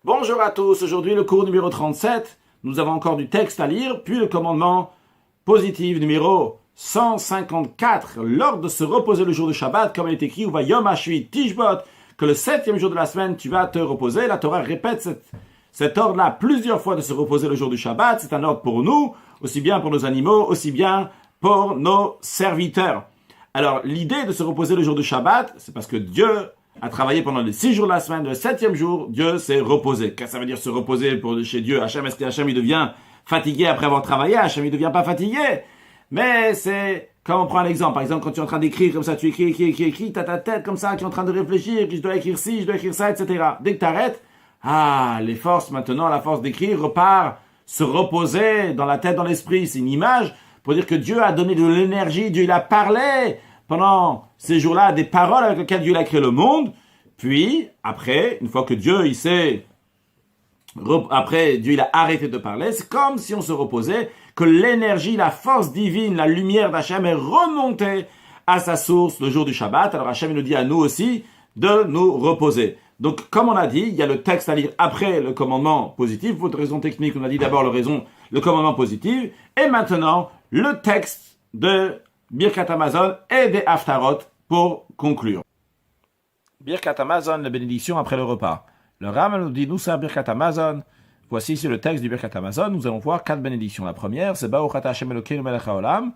Bonjour à tous, aujourd'hui le cours numéro 37, nous avons encore du texte à lire, puis le commandement positif numéro 154, l'ordre de se reposer le jour de Shabbat, comme il est écrit, ou va Yom HaShvi Tishbot, que le 7e jour de la semaine tu vas te reposer. La Torah répète cet ordre-là plusieurs fois de se reposer le jour du Shabbat, c'est un ordre pour nous, aussi bien pour nos animaux, aussi bien pour nos serviteurs. Alors l'idée de se reposer le jour du Shabbat, c'est parce que Dieu a travaillé pendant les 6 jours de la semaine, le 7e jour, Dieu s'est reposé. Qu'est-ce que ça veut dire se reposer chez Dieu? Hachem, est-ce que Hachem il devient fatigué après avoir travaillé? Hachem il devient pas fatigué. Mais c'est, quand on prend un exemple, par exemple quand tu es en train d'écrire comme ça, tu écris, t'as ta tête comme ça qui est en train de réfléchir, je dois écrire ci, je dois écrire ça, etc. Dès que t'arrêtes, les forces maintenant, la force d'écrire repart, se reposer dans la tête, dans l'esprit. C'est une image pour dire que Dieu a donné de l'énergie, Dieu il a parlé pendant ces jours-là, des paroles avec lesquelles Dieu a créé le monde. Puis, après, une fois que Dieu, il a arrêté de parler, c'est comme si on se reposait, que l'énergie, la force divine, la lumière d'Hachem est remontée à sa source le jour du Shabbat. Alors Hachem nous dit à nous aussi de nous reposer. Donc, comme on a dit, il y a le texte à lire après le commandement positif. Pour une raison technique, on a dit d'abord le commandement positif. Et maintenant, le texte de Birkat Hamazon et des Haftarot pour conclure. Birkat Hamazon, la bénédiction après le repas. Le Ram nous dit, nous c'est Birkat Hamazon. Voici ici le texte du Birkat Hamazon. Nous allons voir 4 bénédictions. La première, c'est Baruch Ata Hashem Elokeinu Melech HaOlam,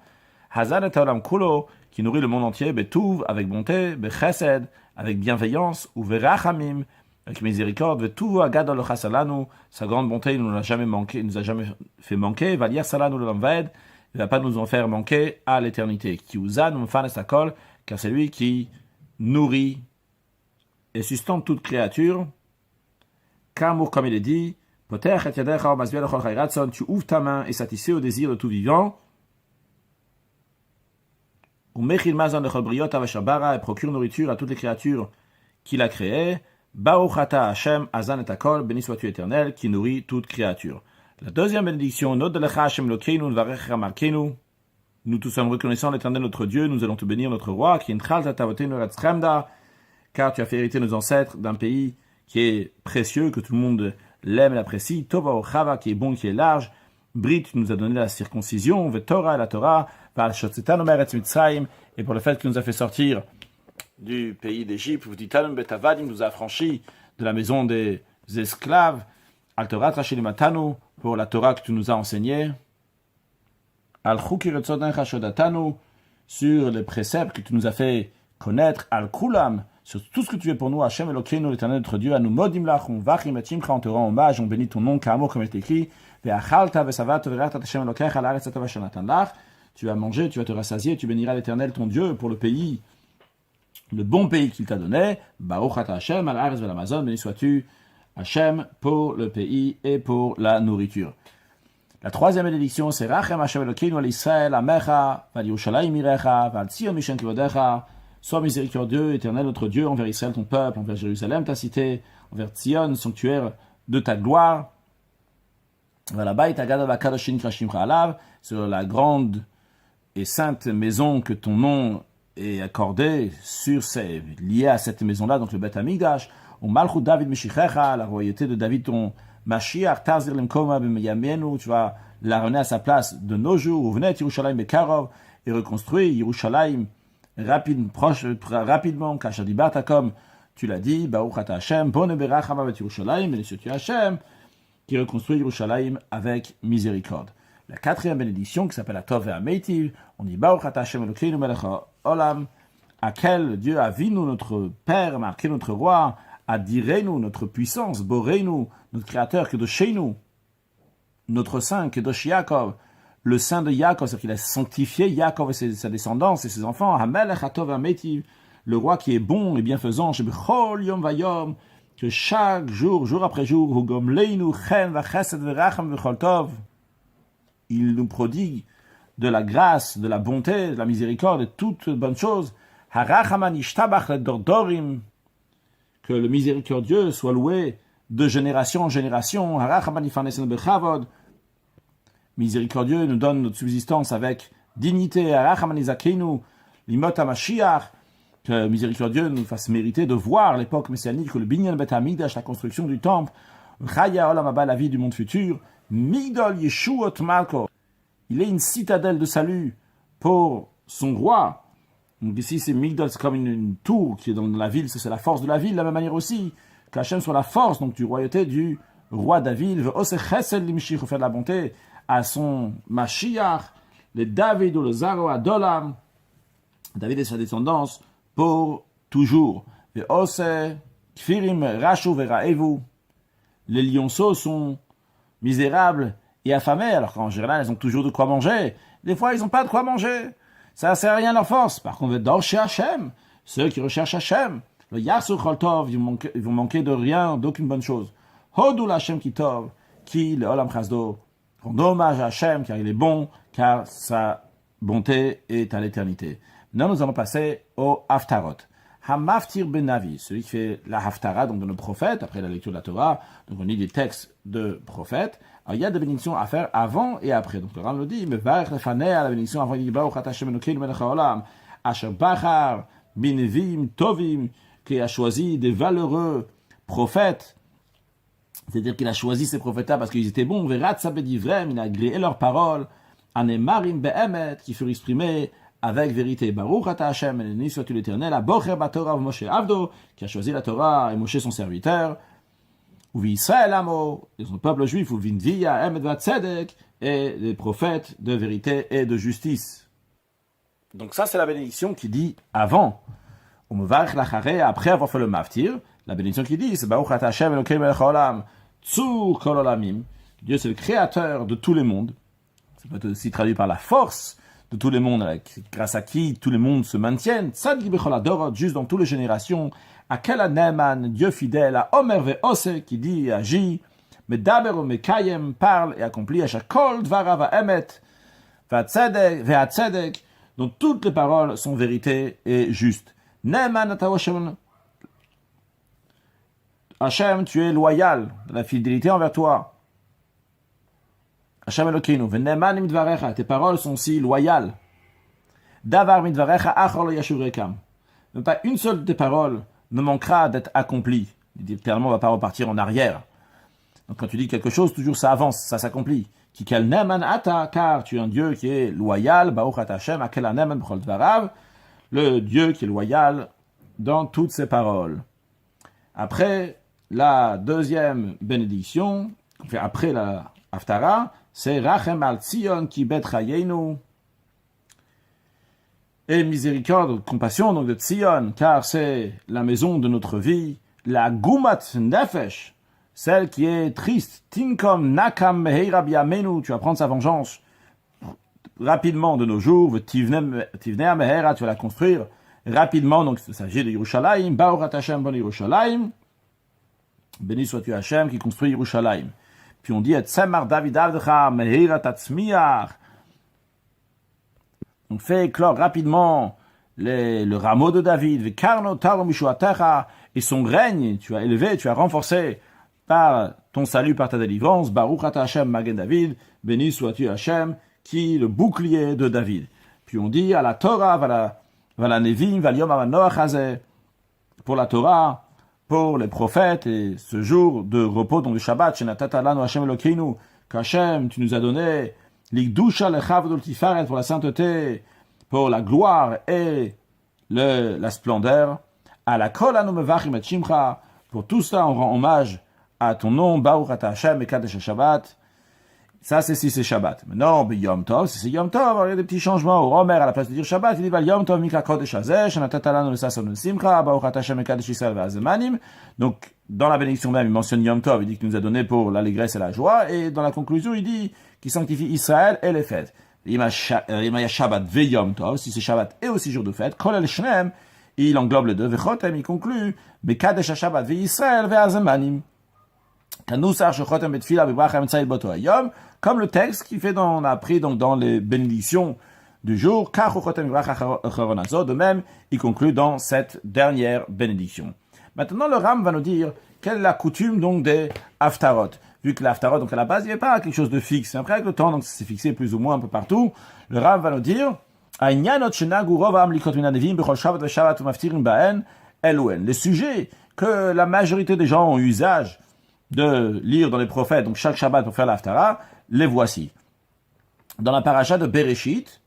Hazan et Haolam Kulo, qui nourrit le monde entier, Betuv, avec bonté, Bechesed, avec bienveillance, ou Verachamim, avec miséricorde, Vetuv Agadol Chasalanu, sa grande bonté, il ne nous a jamais manqué, il nous a jamais fait manquer, Valier Salanu L'Amved, il ne va pas nous en faire manquer à l'éternité. Kiuzan Mfan Esakol, car c'est lui qui nourrit et sustente toute créature. Kamour, comme il est dit, Poter et Yadecha Masbiel Chol Chayratson, tu ouvres ta main et satisfais au désir de tout vivant. Ou Mechil Mazon Lechol Briot Avashabara, et procure nourriture à toutes les créatures qu'il a créées. Baruch Ata Hashem Azan et Akol, béni sois-tu éternel, qui nourrit toute créature. La deuxième bénédiction, Nod Lecha Hashem Lokeinu Nvarech Ramarkenu. Nous tous sommes reconnaissants l'éternel notre Dieu, nous allons te bénir notre roi, qui Inchal Tatavotenu Ratzchremda, car tu as fait hériter nos ancêtres d'un pays qui est précieux, que tout le monde l'aime et l'apprécie, Tova Ochava, qui est bon, qui est large, Brit, tu nous as donné la circoncision, Vetorah, la Torah, Val Shotzetan Omer et Mitzrayim, et pour le fait qu'il nous a fait sortir du pays d'Égypte, V'titanum Betavadim, nous a affranchis de la maison des esclaves, Al Torah Trashil Matanu, pour la Torah que tu nous as enseignée, Al Chukir Etzoden Chashodatanu, sur les préceptes que tu nous as fait connaître, Al Kulam, sur tout ce que tu es pour nous, Hachem Elokeinu, l'éternel notre Dieu, à nous modim lach, on vachim et timcha, on te rend hommage, on bénit ton nom, kamo, comme il est écrit, ve'achalta ve'savat ve'rata Hachem Elokecha, l'aaretz atava shenatan lach, tu vas manger, tu vas te rassasier, tu béniras l'éternel ton Dieu pour le pays, le bon pays qu'il t'a donné, baruch ata Hachem, al-aaretz ve'lamazon, béni sois-tu, Hachem, pour le pays et pour la nourriture. La troisième bénédiction, c'est Rachem Hachem Elokeinu al Israël, amecha, val Yerushalayim irecha, val Tzion mishen kivodecha. Sois miséricordieux, éternel notre Dieu, envers Israël ton peuple, envers Jérusalem ta cité, envers Tzion, sanctuaire de ta gloire. Sur la grande et sainte maison que ton nom est accordé, lié à cette maison-là, donc le Beth Hamikdash, au Malchut David Meshichecha, la royauté de David ton Mashiach, Tazir Lemkoma b'Yamienu, tu vas la ramener à sa place de nos jours, ou venez Yerushalayim Bekarov, et reconstruire Yerushalayim rapidement, Kachadibata, comme tu l'as dit, Baruch Ata Hashem, Bon Berachama vet Yerushalayim, béni sois-tu Hashem, qui reconstruit Yerushalayim avec miséricorde. La quatrième bénédiction, qui s'appelle la Tov ve'Ameitiv, on dit Baruch Ata Hashem Elokeinu Melech HaOlam, à quel Dieu a vu nous, notre Père, marqué notre Roi, Adirenu, notre puissance, Boreinu, notre Créateur, Kedoshenu, notre Saint, Kedosh Yaakov, le Saint de Yaakov, c'est-à-dire qu'il a sanctifié Yaakov et sa descendance et ses enfants, Hamelech HaTov HaMeitiv, le roi qui est bon et bienfaisant, Shebechol Yom Vayom, que chaque jour, jour après jour, Hugom Leinu Chen Vachesed Veracham Vechol Tov, il nous prodigue de la grâce, de la bonté, de la miséricorde et toutes bonnes choses, Harachaman Ishtabach Ledordorim, que le miséricordieux soit loué de génération en génération, Harachaman Ifanesen Bechavod, miséricordieux nous donne notre subsistance avec dignité, Harachaman Izakenu, Limot HaMashiach, que miséricordieux nous fasse mériter de voir l'époque messianique, que le Binyan Bet Hamikdash, la construction du temple, Chaya Olam Haba, la vie du monde futur. Migdol Yeshuot Malko. Il est une citadelle de salut pour son roi. Donc ici, c'est Migdol, c'est comme une tour qui est dans la ville, c'est la force de la ville, de la même manière aussi. Qu'Hachem soit la force donc du royauté du roi David. Ve'ose chesed l'imshich, faire de la bonté à son Mashiach, le David ou le Zaro Adolam. David et sa descendance pour toujours. Ve'ose kfirim rashu ve'ra'evu. Les lionceaux sont misérables et affamés, alors qu'en général, ils ont toujours de quoi manger. Des fois, ils n'ont pas de quoi manger. Ça ne sert à rien leur force. Par contre, Dorché Hachem, ceux qui recherchent Hachem, le Yasu Choltov, ils vont manquer de rien, d'aucune bonne chose. Hodou Hachem Kitov, qui le Olam Chasdo, rend hommage à Hachem, car il est bon, car sa bonté est à l'éternité. Maintenant, nous allons passer au Haftarot. Hamaftir ben Navi, celui qui fait la Haftara, donc de nos prophètes, après la lecture de la Torah, donc on lit des textes de prophètes. Alors il y a des bénédictions à faire avant et après. Donc le Ram le dit, mais varech lefaneh à la bénédiction avant, il dit Baruch ata Hashem Elokeinu melech haolam, asher bachar binevim tovim, qui a choisi des valeureux prophètes. C'est-à-dire qu'il a choisi ces prophètes-là parce qu'ils étaient bons. Veratza bedivrem, il a agréé leurs paroles. Anemarim be'emet, qui furent exprimés avec vérité. Baruch ata Hashem, béni soit-tu l'Éternel, abocher batorah Moshe Avdo, qui a choisi la Torah et Moshe son serviteur. Ou Israël amo, et son peuple juif, ou Vindvia, Emet Vatzedek, et les prophètes de vérité et de justice. Donc ça, c'est la bénédiction qui dit avant. Umevarech lachare, après avoir fait le maftir, la bénédiction qui dit, c'est Baruch ata Hashem Elokeinu melech haolam, tzur kol olamim. Dieu, c'est le créateur de tous les mondes. Ça peut être aussi traduit par la force de tous les mondes, grâce à qui tous les mondes se maintiennent. Tzadik bechol hadorot, juste dans toutes les générations. Akel Neman, Dieu fidèle, à Omer ve'ose, qui dit et agit. Medaber ou mekayem, parle et accomplit. Ashakol dvarav ha'emet, ve'atzedek, dont toutes les paroles sont vérité et justes. Neman ata Hashem, Hashem, tu es loyal, de la fidélité envers toi. Hashem Elokeinu, ve'neman midvarecha, tes paroles sont si loyales. Davar midvarecha achor lo yashurekam. Même pas une seule de tes paroles ne manquera d'être accomplie. Littéralement, on ne va pas repartir en arrière. Donc quand tu dis quelque chose, toujours ça avance, ça s'accomplit. Kikel neman ata, car tu es un Dieu qui est loyal, Baruch ata Hashem, akel neman b'chol dvarav, le Dieu qui est loyal dans toutes ses paroles. Après la deuxième bénédiction, après la Haftara, c'est Rachem al Tzion ki bet chayenu, et miséricorde, compassion donc de Tzion, car c'est la maison de notre vie, la Gumat Nefesh, celle qui est triste, Tinkom Nakam Meheira Biyamenu, tu vas prendre sa vengeance rapidement de nos jours, Tivnea Meheira, tu vas la construire rapidement, donc il s'agit de Yerushalayim, Baruch ata Hashem bon Yerushalayim, béni sois-tu Hashem qui construit Yerushalayim. Puis on dit, Et Tzemar David Avdecha Meheira Tatzmiach, on fait éclore rapidement le rameau de David, et son règne, tu as élevé, tu as renforcé par ton salut, par ta délivrance. Baruch ata Hashem Magen David, béni sois-tu Hashem, qui est le bouclier de David. Puis on dit à la Torah, vala Nevim, valiom amanoach hazeh, pour la Torah, pour les prophètes, et ce jour de repos, donc le Shabbat, shenatata lanu Hashem Elokeinu, qu'Hashem, tu nous as donné l'Igdusha lechavdol tifaret, pour la sainteté, pour la gloire et la splendeur. À la kol anu mevachim et shimcha, pour tout cela on rend hommage à ton nom, Baruch ata Hashem mekadesh Shabbat. Ça c'est si c'est Shabbat. Maintenant, Yom Tov, si c'est Yom Tov, il y a des petits changements. Au Romer, à la place de dire Shabbat, il dit Yom Tov mikra kodesh hazeh, shenatata lanu l'sason simcha, Baruch ata Hashem mekadesh Yisrael ve'azemanim. Donc, dans la bénédiction même, il mentionne Yom Tov, il dit qu'il nous a donné pour l'allégresse et la joie, et dans la conclusion, il dit qu'il sanctifie Israël et les fêtes. Il y a Shabbat ve Yom Tov, si c'est Shabbat et aussi jour de fête, Kol el Shneem, il englobe les deux, Vechotem, il conclut, Mekadesh Shabbat ve Israël ve'azemanim. Kanusar shechotem betfila bebracha emtsail boto hayom, comme le texte qui fait on a appris donc dans les bénédictions du jour, kachochotem bebracha charonazo, de même, il conclut dans cette dernière bénédiction. Maintenant, le Ram va nous dire quelle est la coutume donc des Haftarot. Vu que l'Haftarot, donc à la base, il n'y avait pas quelque chose de fixe. Après, avec le temps, donc c'est fixé plus ou moins un peu partout. Le Ram va nous dire les sujets que la majorité des gens ont usage de lire dans les prophètes, donc chaque Shabbat pour faire l'Haftara, les voici. Dans la paracha de Bereshit,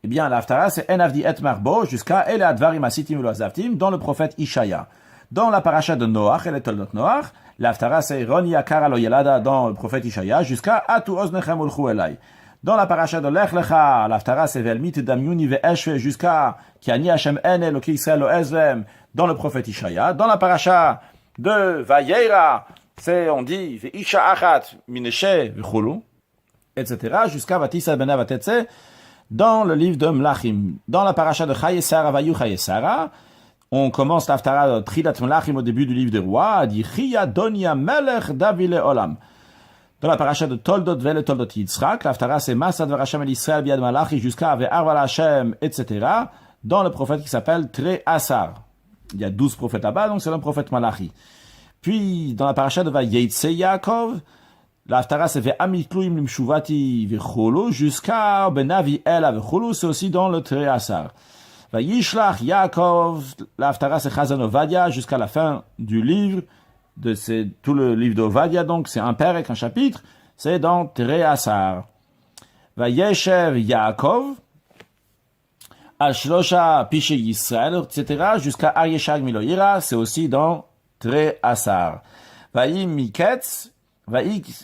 eh bien, l'Haftara, c'est En Avdi et Marbo jusqu'à Ele Advarim Asitim Velo Azavtim dans le prophète Ishaya. Dans la paracha de Noach, et les Toldot Noach, l'Haftara, c'est Roni Akara Lo Yelada dans le prophète Ishaya jusqu'à Atu Oznechem Ulchu Elai. Dans la paracha de Lech Lecha, l'Haftara, c'est Velmit Damyuni Ve'eshve jusqu'à Kiani Hashem En Eloki Yisrael Lo Ezlem dans le prophète Ishaya. Dans la paracha de Vayera, on dit Ve'isha Achat Mineshe V'chulu, etc. jusqu'à Vatisa Bena Vatetse dans le livre de Mlachim. Dans la paracha de Chayesara Vayu Chayesara, on commence l'Haftara de Trilat Mlachim au début du livre des rois, a dit Chia Donia Melech Davile Olam. Dans la paracha de Toldot Vele Toldot Yitzchak, l'Haftara c'est Masad Varashem El Israël Biad Malachi jusqu'à Ve'arval Hashem, etc. dans le prophète qui s'appelle Tre Asar. Il y a 12 prophètes là-bas, donc c'est le prophète Malachi. Puis, dans la paracha de Vayetze Yaakov, l'Haftara c'est Ve'amitluim Limshuvati Vecholo jusqu'à Benavi Ela Vecholo, c'est aussi dans le Tre Asar. Vayishlach Yaakov, l'Haftara c'est Chazan Ovadia jusqu'à la fin du livre, tout le livre d'Ovadia, donc c'est un père avec un chapitre, c'est dans Tre Asar. Vayeshev Yaakov, Al-Shlosha Pishe Yisrael, etc. jusqu'à Aryeshag Miloïra, c'est aussi dans Tre Asar. Vayi Miketz,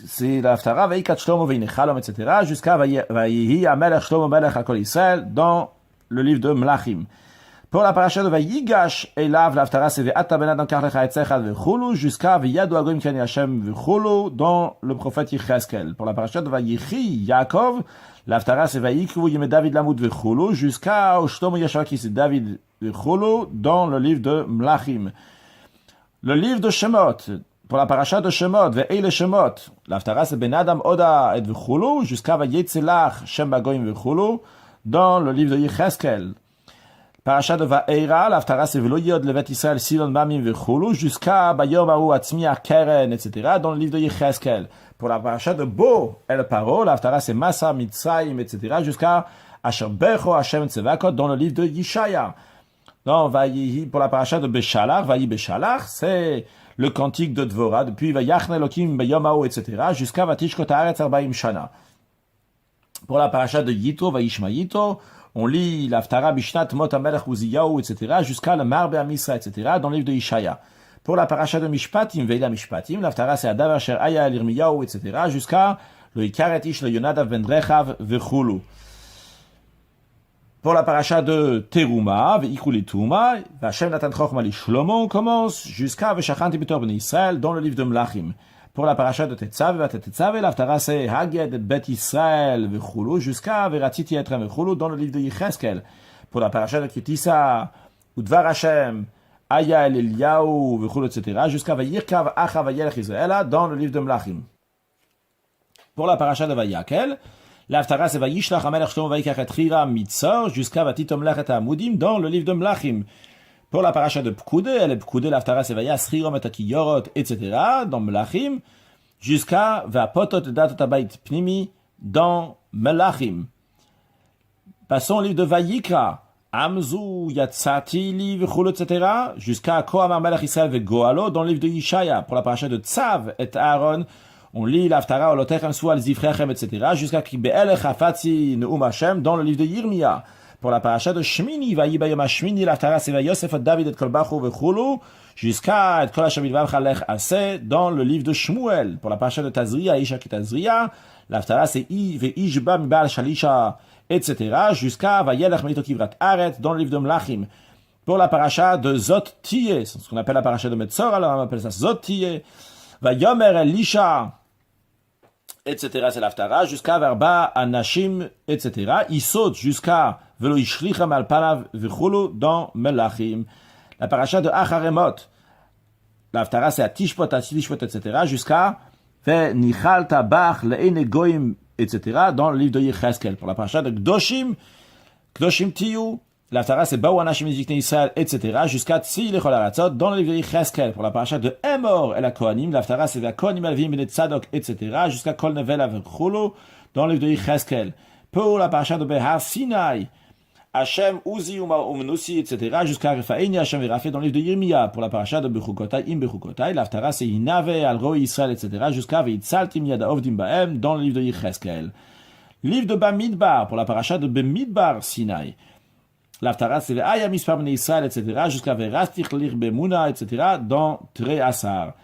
c'est l'Haftara, Vayi Kat Shlomo Veinechalom, etc. jusqu'à Vayihi Amelech Shlomo Melech Akol Yisrael, dans le livre de Mlachim. Pour la paracha de Vayigash, Elav, l'Haftara, c'est Ve'ata Benad Ankar Lecha Etzechad Vechulu, jusqu'à Veyadu Agoim Kani Hashem Vechulu, dans le prophète Yecheskel. Pour la paracha de Vayichi Yaakov, l'Haftara, c'est Vayikru Yeme David Lamoud Vechulu, jusqu'à Shlomo Yeshua c'est David Vechulu, dans le livre de Mlachim. Le livre de Shemot, pour la paracha de Shemot, Ve'ele Shemot, l'Haftara, c'est Ben Adam Oda et Vechulu, jusqu'à Vayetzelach Shem Bagoim Vechulu, dans le livre de Yecheskel. Paracha de Va'era, l'Haftara c'est Velo Yod Levet Israël Silon Mamim Vechulu, jusqu'à Bayom Aou Atzmi Keren, etc. dans le livre de Yecheskel. Pour la paracha de Bo El Paro, l'Haftara c'est Masa Mitzrayim, etc. jusqu'à Asher Becho Hashem Tzevakot dans le livre de Yishaya. Pour la paracha de Beshalach, Vayi Beshalach, c'est le cantique de Dvorah, depuis Vayachne Elokim Bayom Aou, etc. jusqu'à Vatishkot Haaretz Arbaim Shana. Pour la paracha de Yitro, Vayishma Yitro, on lit l'Haftara Bishnat Mot HaMelech Uziyahu, etc. jusqu'à le Marbe Amisra, etc. dans le livre de Ishaya. Pour la paracha de Mishpatim, Veila Mishpatim, l'Haftara c'est Adav Asher Aya El Irmiyahu, etc. jusqu'à le Ikaret Ish le Yonadav Ben Rechav Vechulu. Pour la paracha de Teruma, Veikru Lituma, Vashem Natan Chochma Li Shlomo, on commence jusqu'à Veshachanti Betor Ben Israël dans le livre de Mlachim. Pour la paracha de Tetzave, l'Haftara c'est Haged et Bet Israël Vechulu, jusqu'à Veratiti Etrem Vechulu dans le livre de Yecheskel. Pour la paracha de Kitissa, Udvar Hashem, Aya El Eliyahu Vechulu, etc. jusqu'à Vayirkav Acha Vayelech Israëla dans le livre de Mlachim. Pour la paracha de Vayakel, l'Haftara c'est Vayishlach HaMelech Shlomo Vayikach et Chira Mitzor jusqu'à Vatitom Lechet HaAmudim dans le livre de Mlachim. Pour la paracha de Pkudé, l'Haftara c'est Vayasrirom et Akiyorot, etc. dans Melachim, jusqu'à Vapotot Datot Abayit Pnimi dans Melachim. Passons au livre de Vayikra, Amzu Yatsati Li Vechulu, etc. jusqu'à Kohamar Melech Israël Vegoalo dans le livre de Yishaya. Pour la paracha de Tzav et Aaron, on lit l'Haftara Olotechem Sual Zifrechem, etc. jusqu'à Kibe'elech Hafatzi Neum Hashem dans le livre de Yirmia. Pour la paracha de Shmini, Vayi Bayom HaShmini, l'Haftara c'est Vayosef et David et Kolbachu Vechulu, jusqu'à et Kol Hashem Ilvav Chalech Aseh dans le livre de Shmuel. Pour la paracha de Tazria, Isha Kitazria, l'Haftara c'est Ve'ishba Mibal Shalisha, etc. jusqu'à Vayelech Meito Kivrat Aret dans le livre de Mlachim. Pour la paracha de Zot Tiye, c'est ce qu'on appelle la paracha de Metzor, alors on appelle ça Zot Tiye, Vayomer Elisha, etc. c'est l'Haftara, jusqu'à Verba Anashim, etc. Il saute jusqu'à Velo Ishlichem al Panav Vechulu dans Melachim. La paracha de Acharemot, l'Haftara c'est à Tishpot, etc. jusqu'à Ve Nichal Tabach Le'ene Goyim, etc. dans le livre de Yecheskel. Pour la paracha de Kdoshim Tiyu, l'Haftara c'est Baou Anashim Zikne Israël, etc. jusqu'à Tzi Lechol Aratzot dans le livre de Yecheskel. Pour la paracha de Emor El HaKohanim, l'Haftara c'est Kohanim Alvim Ben Tzadok, etc. jusqu'à Kol Nevel Vechulu dans le livre de Yecheskel. Pour la paracha de Behar Sinai, Hachem, Uzi, Umenossi, etc. jusqu'à Refaïni, Hachem et Rafé dans le livre de Yirmiya, pour la paracha de Bechukotai, Im Bechukotai, l'Aftara c'est Inave, Al Roi Israël, etc. jusqu'à Veitzaltim Yada Ovdim Baem dans le livre de Yecheskel. Livre de Bamidbar, pour la paracha de Bamidbar Sinai. L'Aftara c'est Ve'aya Mispar Bnei Israël, etc. jusqu'à Verastich Lir Bemuna, etc. dans Tre Asar.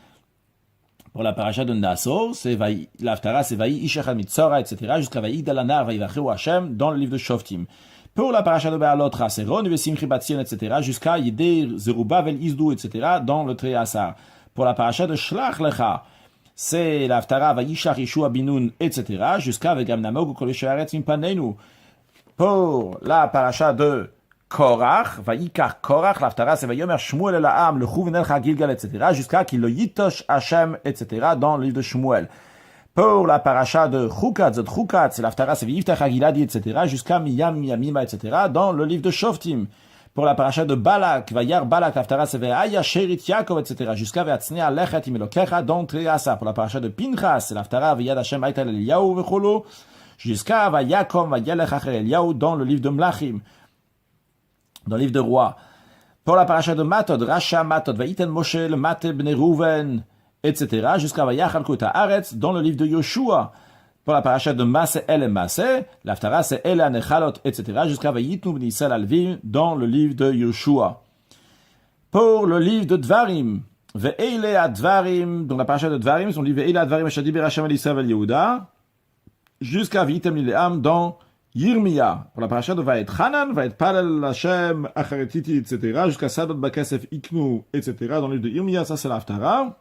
Pour la paracha de Nassau, c'est l'Aftara c'est Vaï Ishachal Mitzora, etc. jusqu'à Vaï Dalanar, Vaï Vacheu Hachem dans le livre de Shoftim. Pour la paracha de Be'alotra, c'est Ron, Vesimchi Batien, etc. jusqu'à Yedei Zerubbabel Isdou, etc. dans le Tre Asar. Pour la paracha de Shlach Lecha, c'est l'Aftara Vayishach Yeshua Binun, etc. jusqu'à Vegam Namog Kol She'aretz Mipaneinu. Pour la paracha de Korach, Vayikar Korach, l'Aftara c'est Vayomer Shmuel El Ha'am, le Chouven Gilgal, etc. jusqu'à qu'il le Yitosh Hashem, etc. dans le livre de Shmuel. Pour la paracha de Chukatz, c'est l'Aftara c'est Vyiftach Hagiladi, etc. jusqu'à Miyam Yamima, etc. dans le livre de Shoftim. Pour la paracha de Balak, Vayar Balak, l'Aftara c'est Ve'aya Sherit Yaakov, etc. jusqu'à Ve'atznea Lechet Imelokecha dans Triasa. Pour la paracha de Pinchas, c'est l'Aftara V'yad Hashem Aital Eliyahu Vecholo, jusqu'à Vayakom Vayelech Acher Eliyahu dans le livre de Mlachim, dans le livre de Rois. Pour la paracha de Matod, Rasha Matod, Vaïten Moshe, le Mate Bnei Rouven, etc. jusqu'à Vayachal Kota Aretz dans le livre de Yoshua. Pour la paracha de Masse El et Masse, l'Aftara c'est El Anechalot, etc. jusqu'à Vayitnu Bnei Yisrael Alvim dans le livre de Yoshua. Pour le livre de Dvarim, Ve'ele Advarim, donc la paracha de Dvarim, son livre Ve'ele Advarim Shadiber Hashem El Yisrael El Yehuda, jusqu'à Vitem Lileam dans Yirmiya. Pour la paracha de Vaet Hanan, Vaet Palel Hashem Acharetiti, etc. jusqu'à Sadot Bakesef Iknu, etc. dans le livre de Yirmiya, ça c'est l'Aftara.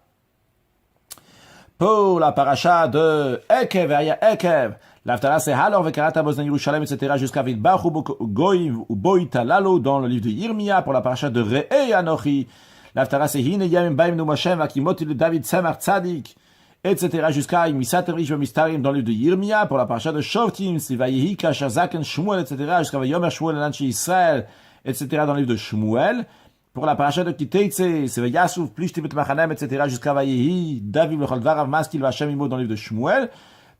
Pour la paracha de Ekev, Ekev, l'Aftara c'est Halor Vekarata Bozna Yerushalem, etc. jusqu'à Vidbachu Goïm ou Boïta Lalo dans le livre de Yirmiya. Pour la paracha de Re'e Anochi, l'Aftara c'est Hine Yamim Baim Numashem Akimoti le David Semar Tzadik, etc. jusqu'à Misaterish Mistarim dans le livre de Yirmiya. Pour la paracha de Shoftim, c'est Vayehi Kashazaken Shmuel, etc. jusqu'à Vayomer Shmuel Lanchi Israël, etc. dans le livre de Shmuel. Pour la paracha de Kiteitse, c'est Vayasuf, Plishti Bet Machanem, etc. jusqu'à Vayehi, David Lecholvarav Maskil Vachem Imo dans le livre de Shmuel.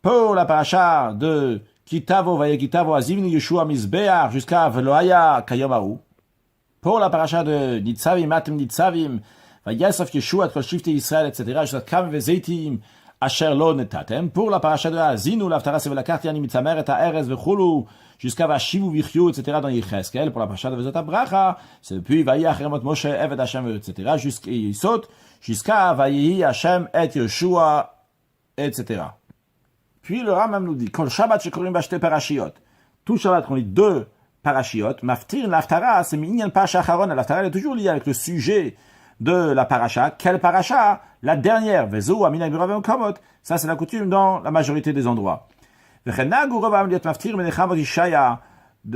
Pour la paracha de Kitavo, Vayekitavo, Azivni Yeshua Mizbeach, jusqu'à Veloaya Kayomaru. Pour la paracha de Nitzavim, Matem Nitzavim, Vayasuf Yeshua, Kol Shifte Israël, etc. jusqu'à Kam Vezeitim, Asher Lo Netatem. Pour la paracha de Azinu, l'Aftara c'est Velakartiani Mitzamer, et Aerez Vechulu, jusqu'à Vashivu Vichyu, etc. dans Yecheskel. Pour la paracha de Vezot Bracha, c'est depuis Vayach Remot Moshe, Evet Hashem, etc. jusqu'à Yisot, jusqu'à Vayehi Hashem et Yeshua, etc. Puis le Rambam nous dit, Kol Shabbat Shekorim Bashte Parashiot. Tout Shabbat qu'on lit deux Parashiot, Maftir l'Aftara, c'est Minyan Parasha Acharon. L'Aftara est toujours lié avec le sujet de la paracha. Quelle paracha? La dernière. Vezo Amina Biravem Kamot. Ça c'est la coutume dans la majorité des endroits. De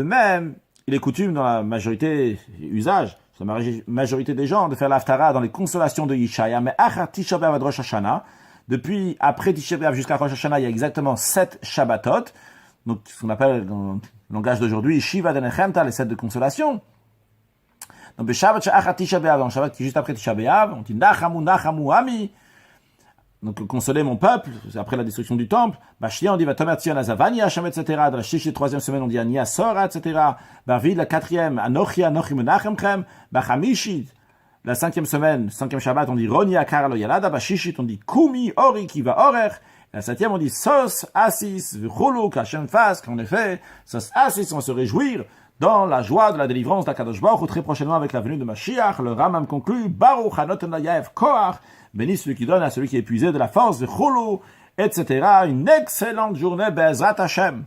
même, il est coutume dans la majorité, usage, dans la majorité des gens, de faire l'Aftara dans les consolations de Yishaya, mais Achar Tisha B'Av ad Rosh Hashanah, depuis après Tisha B'Av jusqu'à Rosh Hashanah, il y a exactement 7 Shabbatot, donc ce qu'on appelle dans le langage d'aujourd'hui, Shiva Denechemta, les 7 de consolation. Donc, le Shabbat Achar Tisha B'Av, dans le Shabbat qui est juste après Tisha B'Av, on dit Nachamu Ami. Donc, consoler mon peuple, après la destruction du temple. Bashlia, on dit, va tomer Tzion Azavani Hashem, etc. Dans la Shishi, 3e semaine, on dit, Ania Sora, etc. Barvid, la 4e, Anochi Menachemchem. Bachamishit, la 5e semaine, 5e Shabbat, on dit, Roni Akar Lo Yalada. Bashishit, on dit, Kumi Ori Kiva Orech. La 7e, on dit, Sos Asis, V'chulu, Kashem Fas, qu'en effet, Sos Asis, on se réjouir dans la joie de la délivrance d'Akadosh Baruch Hu, très prochainement avec la venue de Mashiach. Le Rambam conclut, Baruch Hanoten Layaev Koach, béni celui qui donne à celui qui est épuisé de la force de Cholo, etc. Une excellente journée, Be'ezrat Hashem.